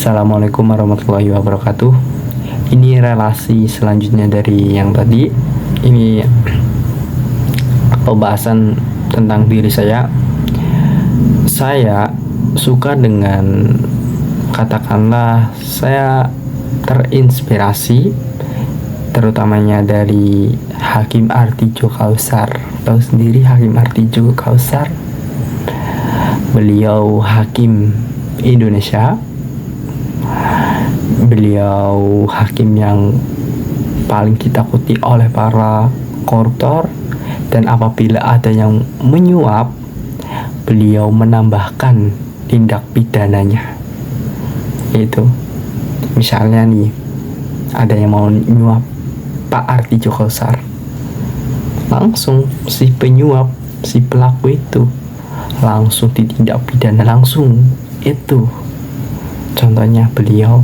Assalamualaikum warahmatullahi wabarakatuh. Ini relasi selanjutnya dari yang tadi. Ini pembahasan tentang diri saya. Saya suka dengan, katakanlah, saya terinspirasi terutamanya dari Hakim Artijo Kausar. Tahu sendiri Hakim Artijo Kausar? Beliau hakim Indonesia. Beliau hakim yang paling ditakuti oleh para koruptor, dan apabila ada yang menyuap, beliau menambahkan tindak pidananya. Itu misalnya nih, ada yang mau nyuap Pak Artijo Kausar, langsung si penyuap, si pelaku itu langsung ditindak pidana langsung. Itu contohnya beliau,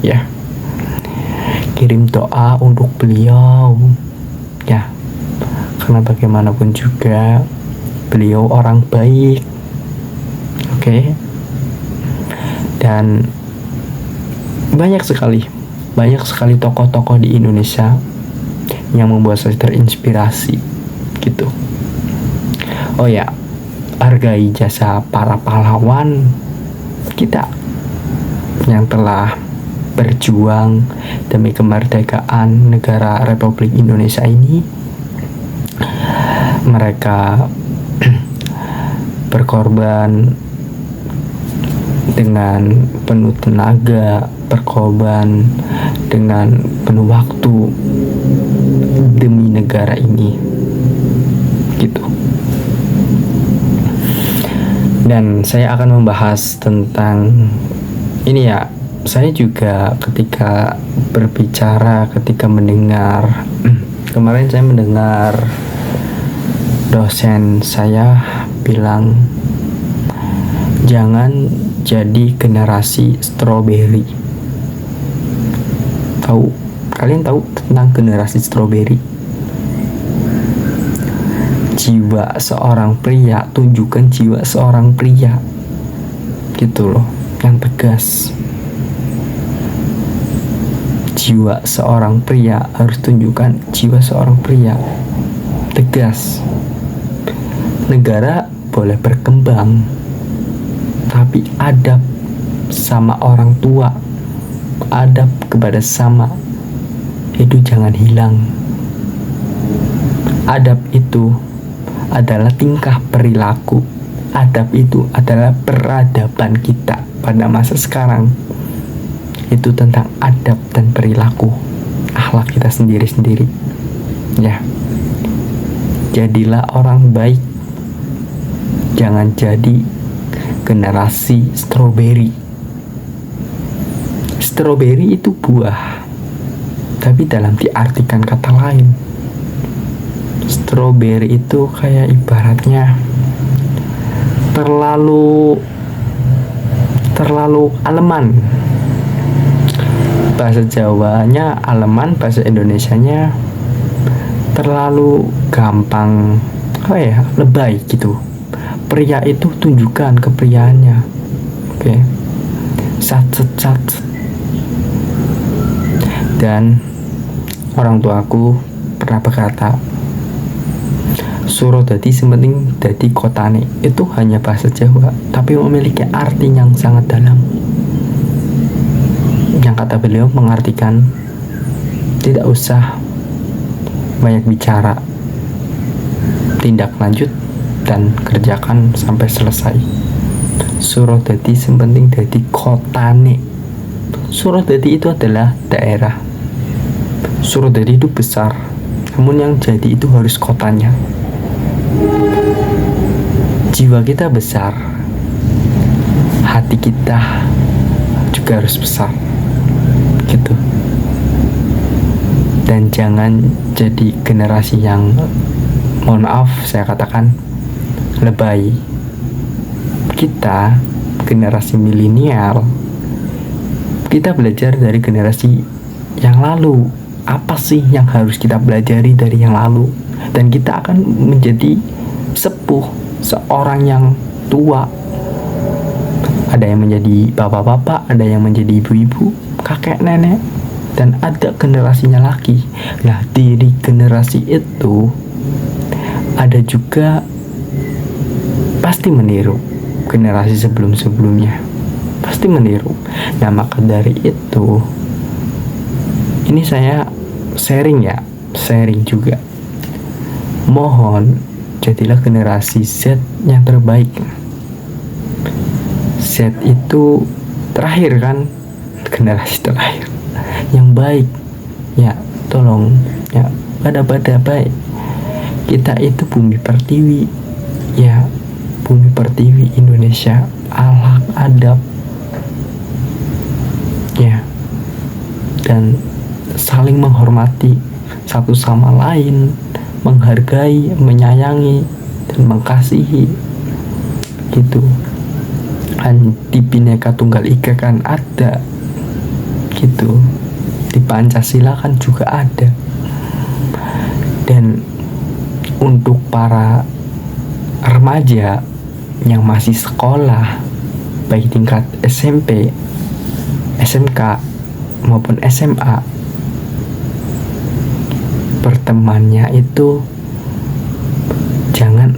ya. Kirim doa untuk beliau, ya, karena bagaimanapun juga beliau orang baik, oke. Dan banyak sekali tokoh-tokoh di Indonesia yang membuat saya terinspirasi, gitu. Oh ya, hargai jasa para pahlawan kita yang telah berjuang demi kemerdekaan negara Republik Indonesia ini. Mereka berkorban dengan penuh tenaga, berkorban dengan penuh waktu demi negara ini, gitu. Dan saya akan membahas tentang ini, ya. Saya juga ketika berbicara, ketika mendengar kemarin saya mendengar dosen saya bilang, jangan jadi generasi strawberry. Kalian tahu tentang generasi strawberry? Jiwa seorang pria, tunjukkan jiwa seorang pria, gitu loh, yang tegas. Jiwa seorang pria, harus tunjukkan jiwa seorang pria tegas. Negara boleh berkembang, tapi adab sama orang tua, adab kepada sama, itu jangan hilang. Adab itu adalah tingkah perilaku. Adab itu adalah peradaban kita pada masa sekarang. Itu tentang adab dan perilaku, akhlak kita sendiri-sendiri, ya. Jadilah orang baik, jangan jadi generasi strawberry. Strawberry itu buah, tapi dalam diartikan kata lain, strawberry itu kayak ibaratnya terlalu aleman. Bahasa Jawanya aleman, bahasa Indonesianya terlalu gampang, lebay gitu. Pria itu tunjukkan kepriaannya, oke. Sat. Dan orang tuaku pernah berkata, suruh dadi sementing dadi kotane. Itu hanya bahasa Jawa, tapi memiliki arti yang sangat dalam. Yang kata beliau mengartikan, tidak usah banyak bicara, tindak lanjut dan kerjakan sampai selesai. Suruh dadi sementing dadi kotane. Suruh dadi itu adalah daerah, suruh dadi itu besar, namun yang jadi itu harus kotanya. Jiwa kita besar, hati kita juga harus besar, gitu. Dan jangan jadi generasi yang, mohon maaf saya katakan, lebay. Kita generasi milenial, kita belajar dari generasi yang lalu. Apa sih yang harus kita pelajari dari yang lalu? Dan kita akan menjadi sepuh, seorang yang tua, Ada yang menjadi bapak-bapak, ada yang menjadi ibu-ibu, kakek nenek, dan ada generasinya lagi. Nah, dari generasi itu ada juga pasti meniru generasi sebelum-sebelumnya, pasti meniru. Nah, maka dari itu ini saya sharing juga. Mohon jadilah generasi Z yang terbaik. Z itu terakhir kan, generasi terakhir yang baik. Ya, tolong ya, pada baik. Kita itu bumi pertiwi. Ya, bumi pertiwi Indonesia, akhlak, adab. Ya. Dan saling menghormati satu sama lain, menghargai, menyayangi, dan mengasihi. Gitu. Dan di Bhinneka Tunggal Ika kan ada, gitu. Di Pancasila kan juga ada. Dan untuk para remaja yang masih sekolah, baik tingkat SMP, SMK maupun SMA, bertemannya itu jangan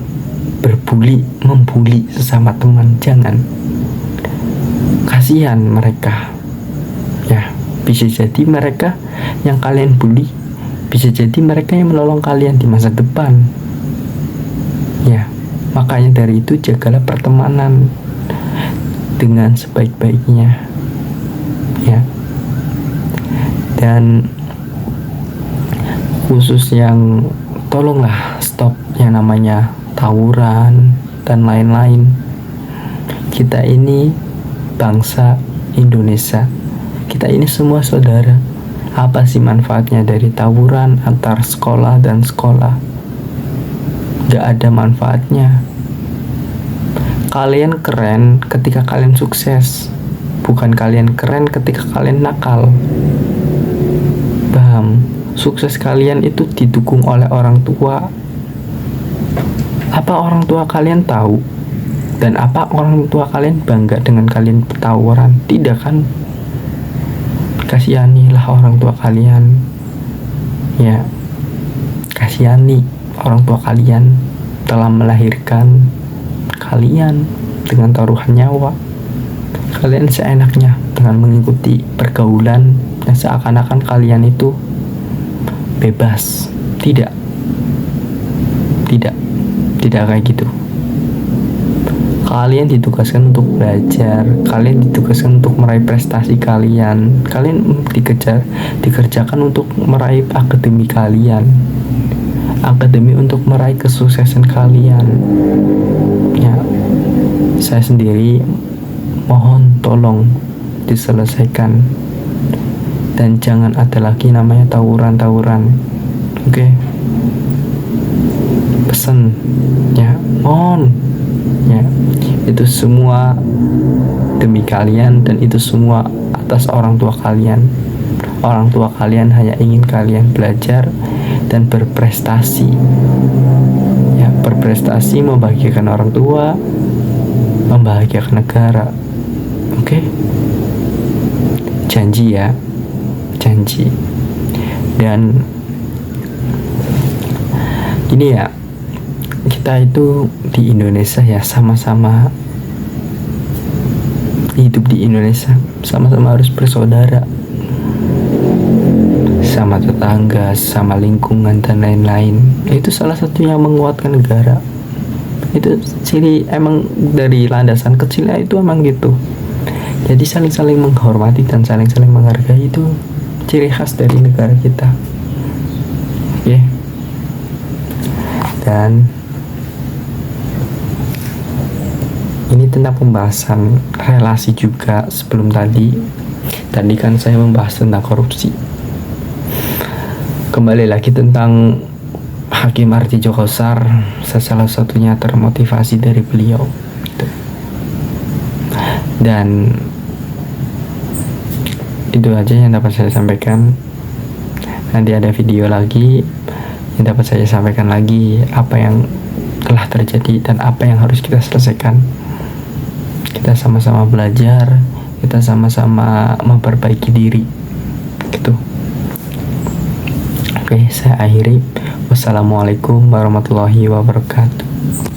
membuli sesama teman, jangan. Kasihan mereka. Ya, bisa jadi mereka yang kalian bully, bisa jadi mereka yang menolong kalian di masa depan. Ya, makanya dari itu jagalah pertemanan dengan sebaik-baiknya. Ya. Dan khusus yang tolonglah stop yang namanya tawuran dan lain-lain. Kita ini bangsa Indonesia, kita ini semua saudara. Apa sih manfaatnya dari tawuran antar sekolah dan sekolah? Gak ada manfaatnya. Kalian keren ketika kalian sukses, bukan kalian keren ketika kalian nakal. Paham? Sukses kalian itu didukung oleh orang tua. Apa orang tua kalian tahu? Dan apa orang tua kalian bangga dengan kalian bertawuran? Tidak kan? Kasihanilah orang tua kalian. Ya, kasihani orang tua kalian telah melahirkan kalian dengan taruhan nyawa. Kalian seenaknya dengan mengikuti pergaulan yang seakan-akan kalian itu bebas. Tidak kayak gitu. Kalian ditugaskan untuk belajar, kalian ditugaskan untuk meraih prestasi kalian, kalian dikerjakan untuk meraih akademi kalian, akademi untuk meraih kesuksesan kalian. Ya, saya sendiri mohon tolong diselesaikan dan jangan ada lagi namanya tawuran. Oke? Pesan ya, mohon ya, itu semua demi kalian dan itu semua atas orang tua kalian. Orang tua kalian hanya ingin kalian belajar dan berprestasi. Ya, berprestasi membahagiakan orang tua, membahagiakan negara. Oke? Janji ya. Janji. Dan ini ya, kita itu di Indonesia ya, sama-sama hidup di Indonesia, sama-sama harus bersaudara, sama tetangga, sama lingkungan dan lain-lain. Itu salah satu yang menguatkan negara. Itu ciri emang dari landasan kecilnya itu emang gitu. Jadi saling-saling menghormati dan saling-saling menghargai itu ciri khas dari negara kita. Oke. Dan ini tentang pembahasan relasi juga. Sebelum tadi kan saya membahas tentang korupsi. Kembali lagi tentang Hakim Ardhijokosar, salah satunya termotivasi dari beliau gitu. Dan itu aja yang dapat saya sampaikan. Nanti ada video lagi yang dapat saya sampaikan lagi apa yang telah terjadi dan apa yang harus kita selesaikan. Kita sama-sama belajar, kita sama-sama memperbaiki diri gitu. Oke, saya akhiri. Wassalamualaikum warahmatullahi wabarakatuh.